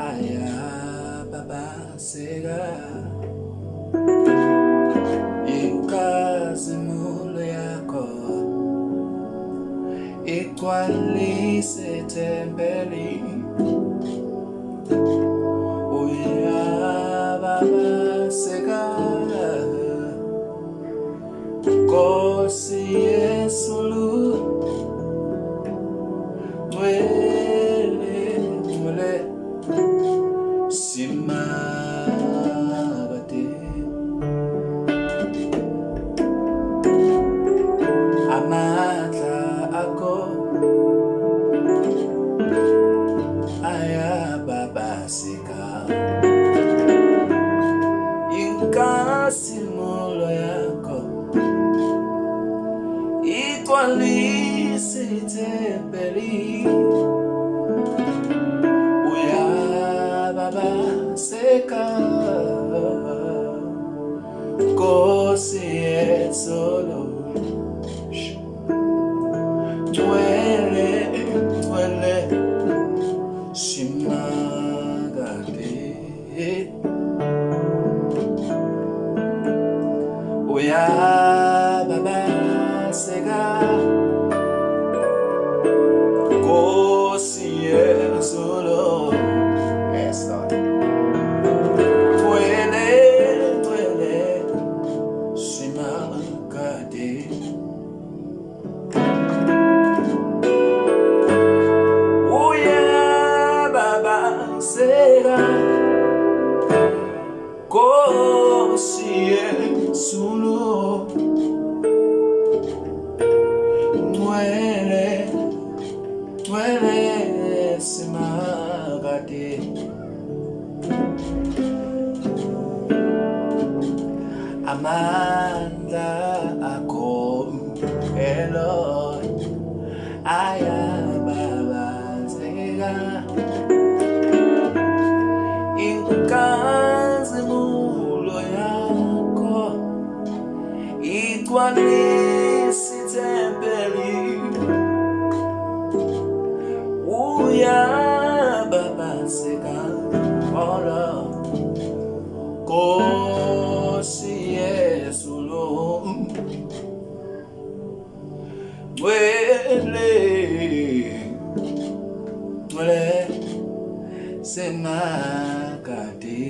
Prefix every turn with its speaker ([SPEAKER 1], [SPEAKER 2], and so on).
[SPEAKER 1] aya baba sega inkazimulo yakho igcwalise tembeli uya baba sega Nkosi Yesu Ngcwele simagade amandla akho ayababaseka inkazimulo yakho igcwalise itempeli uyababaseka Nkosi Yesu Ngcwele simagade uyababaseka Nkosi Yesu Yes, Lord. Ngcwele simagade uyababaseka Nkosi Yesu Ngcwele simagade amandla akho Eloi ayababaseka inkazimulo yakho igcwalise itempeli uyababaseka Nkosi Yesu Ngcwele simagade